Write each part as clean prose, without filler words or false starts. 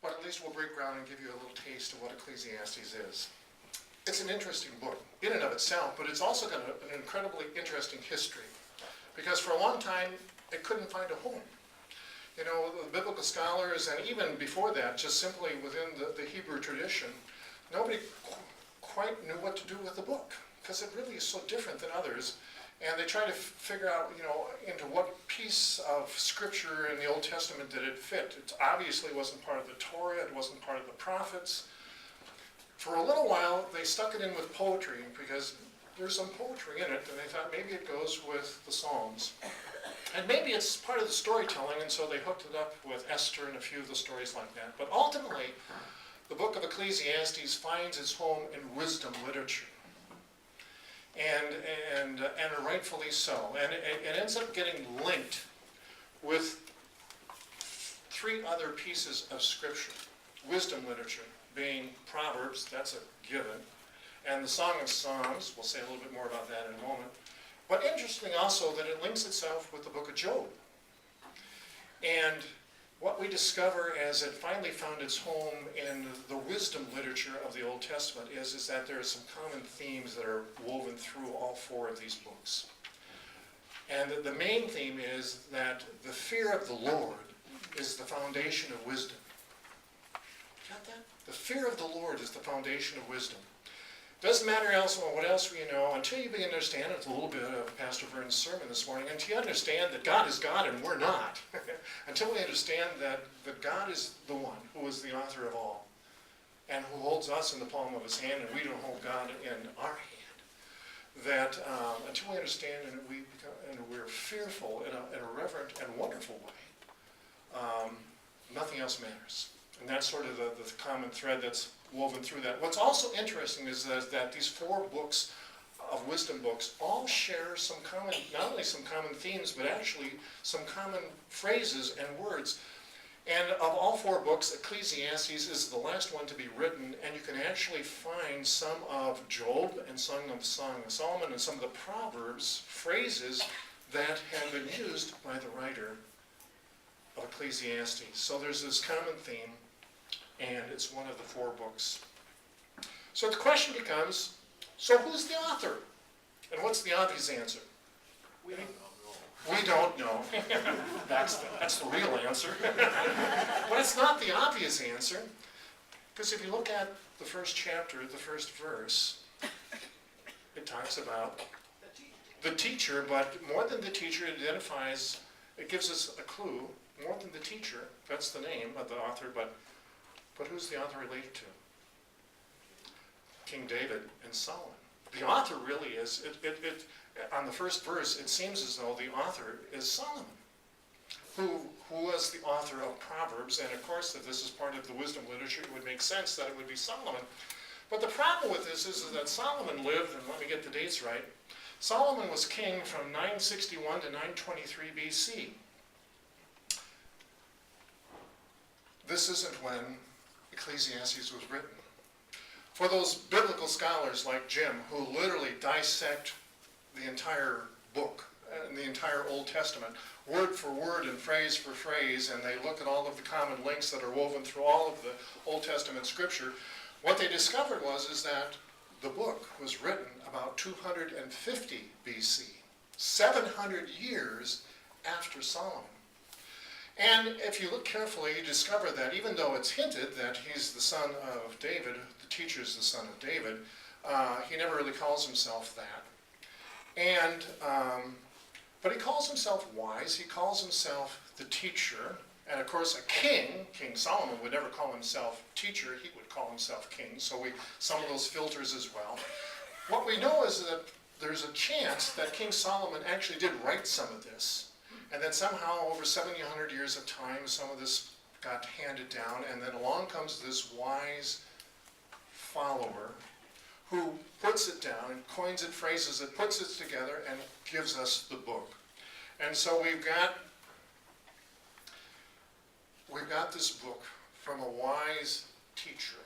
but at least we'll break ground and give you a little taste of what Ecclesiastes is. It's an interesting book in and of itself, but it's also got an incredibly interesting history, because for a long time it couldn't find a home. You know, the biblical scholars, and even before that, just simply within the Hebrew tradition, nobody quite knew what to do with the book, because it really is so different than others. And they tried to figure out, you know, into what piece of scripture in the Old Testament did it fit. It obviously wasn't part of the Torah, it wasn't part of the prophets. For a little while, they stuck it in with poetry, because there's some poetry in it, and they thought maybe it goes with the Psalms. And maybe it's part of the storytelling, and so they hooked it up with Esther and a few of the stories like that. But ultimately, the book of Ecclesiastes finds its home in wisdom literature. And rightfully so. And it ends up getting linked with three other pieces of scripture. Wisdom literature being Proverbs, that's a given, and the Song of Songs, we'll say a little bit more about that in a moment. But interesting also that it links itself with the book of Job. And what we discover as it finally found its home in the wisdom literature of the Old Testament is that there are some common themes that are woven through all four of these books. And the main theme is that the fear of the Lord is the foundation of wisdom. Got that? The fear of the Lord is the foundation of wisdom. Doesn't matter what else we know until you begin to understand, it's a little bit of Pastor Vern's sermon this morning, until you understand that God is God and we're not. Until we understand that God is the one who is the author of all and who holds us in the palm of his hand and we don't hold God in our hand. That until we understand and we're fearful in a reverent and wonderful way, nothing else matters. And that's sort of the common thread that's woven through that. What's also interesting is that these four books of wisdom books all share some common, not only some common themes, but actually some common phrases and words. And of all four books, Ecclesiastes is the last one to be written, and you can actually find some of Job and Song of Solomon and some of the Proverbs phrases that have been used by the writer of Ecclesiastes. So there's this common theme, and it's one of the four books. So the question becomes, so who's the author? And what's the obvious answer? We don't know. We don't know. That's the real answer. But it's not the obvious answer, because if you look at the first chapter, the first verse, it talks about the teacher, but more than the teacher, it identifies, it gives us a clue, more than the teacher, that's the name of the author, but who's the author related to? King David and Solomon. The author really is, on the first verse, it seems as though the author is Solomon, who was the author of Proverbs, and of course, if this is part of the wisdom literature, it would make sense that it would be Solomon. But the problem with this is that Solomon lived, and let me get the dates right, Solomon was king from 961 to 923 BC. This isn't when Ecclesiastes was written. For those biblical scholars like Jim, who literally dissect the entire book, the entire Old Testament, word for word and phrase for phrase, and they look at all of the common links that are woven through all of the Old Testament scripture, what they discovered is that the book was written about 250 BC, 700 years after Solomon. And if you look carefully, you discover that even though it's hinted that he's the son of David, the teacher's the son of David, he never really calls himself that. And, but he calls himself wise, he calls himself the teacher, and of course a king, King Solomon would never call himself teacher, he would call himself king, so some of those filters as well. What we know is that there's a chance that King Solomon actually did write some of this, and then somehow over 700 years of time, some of this got handed down, and then along comes this wise follower who puts it down and coins it, phrases it, puts it together, and gives us the book. And so we've got this book from a wise teacher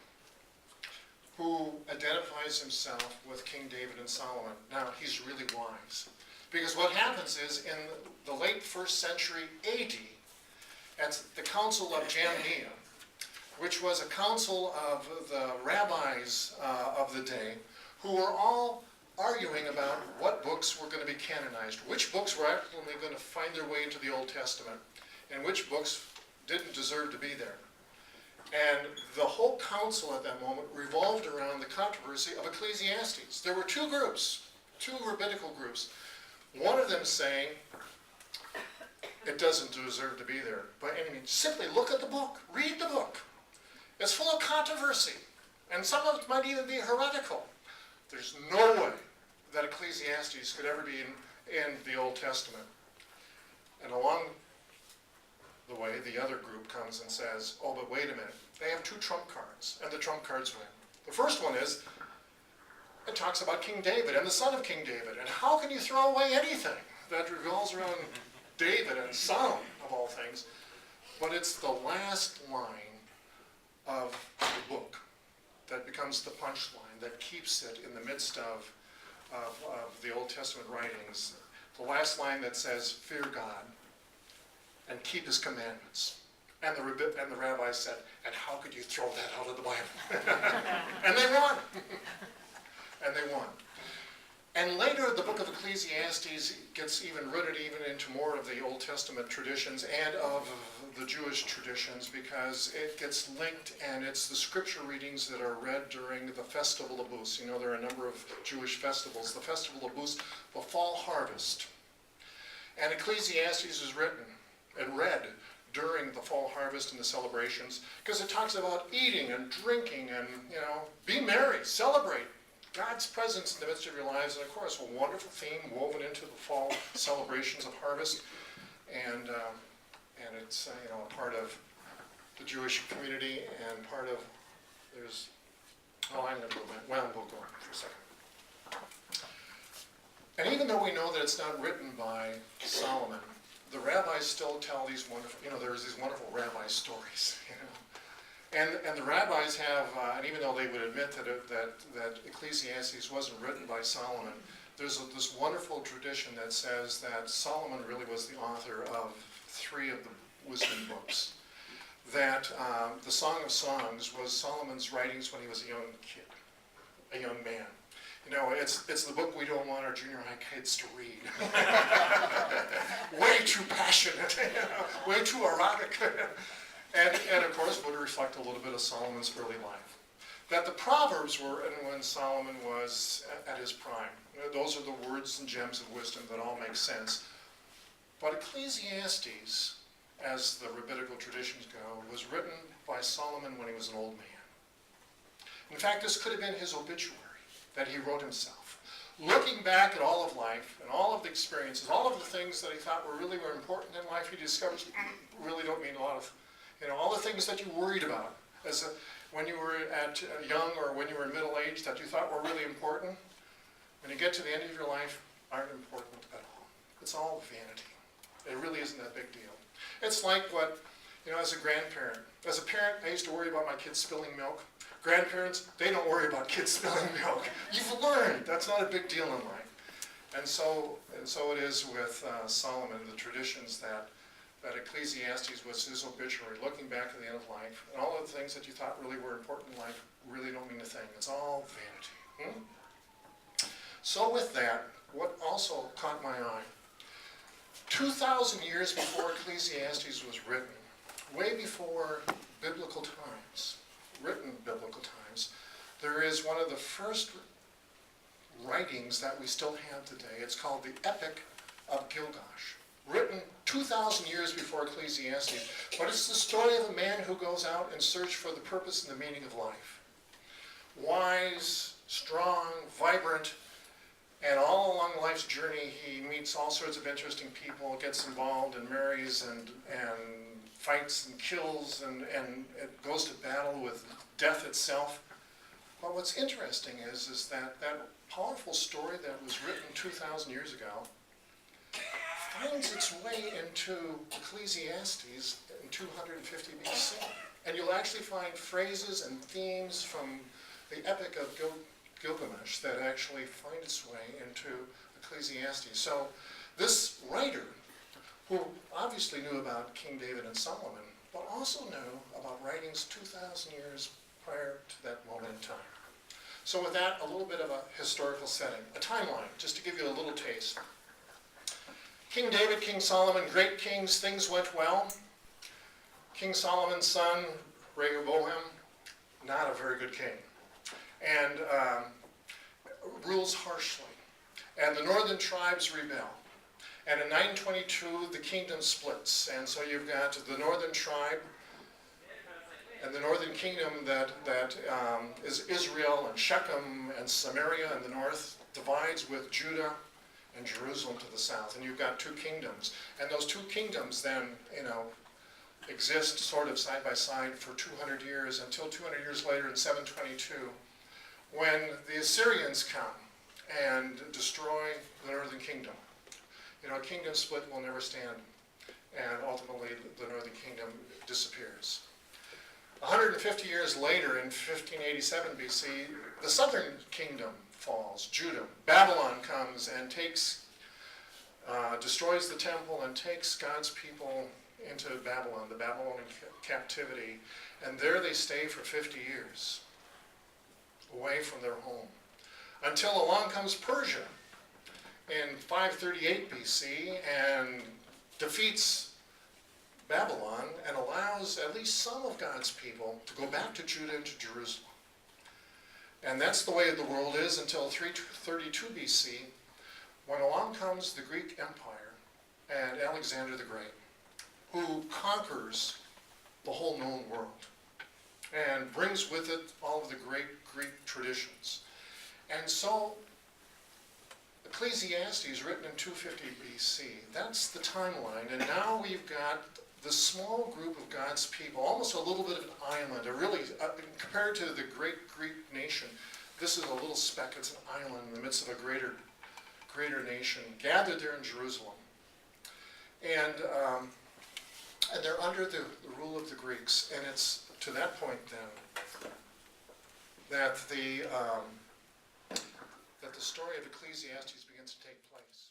who identifies himself with King David and Solomon. Now, he's really wise. Because what happens is, in the late 1st century AD, at the Council of Jamnia, which was a council of the rabbis of the day, who were all arguing about what books were going to be canonized, which books were actually going to find their way into the Old Testament, and which books didn't deserve to be there. And the whole council at that moment revolved around the controversy of Ecclesiastes. There were two groups, two rabbinical groups. One of them saying, it doesn't deserve to be there by any means. Simply look at the book, read the book. It's full of controversy, and some of it might even be heretical. There's no way that Ecclesiastes could ever be in the Old Testament. And along the way, the other group comes and says, oh, but wait a minute. They have two trump cards, and the trump cards win. The first one is, it talks about King David and the son of King David. And how can you throw away anything that revolves around David and Solomon, of all things? But it's the last line of the book that becomes the punchline, that keeps it in the midst of the Old Testament writings. The last line that says, fear God and keep his commandments. And the rabbi said, and how could you throw that out of the Bible? And they won. And they won. And later, the book of Ecclesiastes gets even rooted even into more of the Old Testament traditions and of the Jewish traditions, because it gets linked, and it's the scripture readings that are read during the Festival of Booths. You know, there are a number of Jewish festivals. The Festival of Booths, the fall harvest. And Ecclesiastes is written and read during the fall harvest and the celebrations, because it talks about eating and drinking and, be merry, celebrate God's presence in the midst of your lives. And of course, a wonderful theme woven into the fall celebrations of harvest. And it's, a part of the Jewish community and part of, I'm going to go back. Well, we'll go on for a second. And even though we know that it's not written by Solomon, the rabbis still tell these wonderful, there's these wonderful rabbi stories, And the rabbis have, and even though they would admit that Ecclesiastes wasn't written by Solomon, there's this wonderful tradition that says that Solomon really was the author of 3 of the wisdom books. That the Song of Songs was Solomon's writings when he was a young kid, a young man. It's the book we don't want our junior high kids to read. Way too passionate, way too erotic. And of course would reflect a little bit of Solomon's early life. That the Proverbs were written when Solomon was at his prime. Those are the words and gems of wisdom that all make sense. But Ecclesiastes, as the rabbinical traditions go, was written by Solomon when he was an old man. In fact, this could have been his obituary that he wrote himself. Looking back at all of life and all of the experiences, all of the things that he thought were important in life, he discovers really don't mean a lot of, all the things that you worried about when you were at young or when you were in middle age that you thought were really important, when you get to the end of your life, aren't important at all. It's all vanity. It really isn't that big deal. It's like what, as a grandparent. As a parent, I used to worry about my kids spilling milk. Grandparents, they don't worry about kids spilling milk. You've learned that's not a big deal in life. And so it is with Solomon, the traditions that Ecclesiastes was his obituary, looking back at the end of life, and all of the things that you thought really were important in life really don't mean a thing. It's all vanity. So with that, what also caught my eye, 2,000 years before Ecclesiastes was written, way before biblical times, written biblical times, there is one of the first writings that we still have today. It's called the Epic of Gilgamesh, written 2,000 years before Ecclesiastes. But it's the story of a man who goes out in search for the purpose and the meaning of life. Wise, strong, vibrant, and all along life's journey he meets all sorts of interesting people, gets involved and marries and fights and kills and it goes to battle with death itself. But what's interesting is that powerful story that was written 2,000 years ago finds its way into Ecclesiastes in 250 BC. And you'll actually find phrases and themes from the Epic of Gilgamesh that actually find its way into Ecclesiastes. So this writer, who obviously knew about King David and Solomon, but also knew about writings 2,000 years prior to that moment in time. So with that, a little bit of a historical setting, a timeline, just to give you a little taste. King David, King Solomon, great kings, things went well. King Solomon's son, Rehoboam, not a very good king, and rules harshly. And the northern tribes rebel. And in 922, the kingdom splits. And so you've got the northern tribe and the northern kingdom that is Israel and Shechem and Samaria in the north, divides with Judah and Jerusalem to the south. And you've got two kingdoms. And those two kingdoms then, exist sort of side by side for 200 years until 200 years later in 722, when the Assyrians come and destroy the northern kingdom. A kingdom split will never stand, and ultimately the northern kingdom disappears. 150 years later, in 1587 BC, the southern kingdom falls, Judah. Babylon comes and destroys the temple and takes God's people into Babylon, the Babylonian captivity, and there they stay for 50 years, away from their home, until along comes Persia in 538 BC and defeats Babylon and allows at least some of God's people to go back to Judah and to Jerusalem. And that's the way the world is until 332 BC, when along comes the Greek Empire and Alexander the Great, who conquers the whole known world and brings with it all of the great Greek traditions. And so Ecclesiastes, written in 250 BC, that's the timeline. And now we've got the small group of God's people, almost a little bit of an island, compared to the great Greek nation, this is a little speck, it's an island in the midst of a greater nation, gathered there in Jerusalem. And they're under the rule of the Greeks, and it's to that point then that the story of Ecclesiastes begins to take place.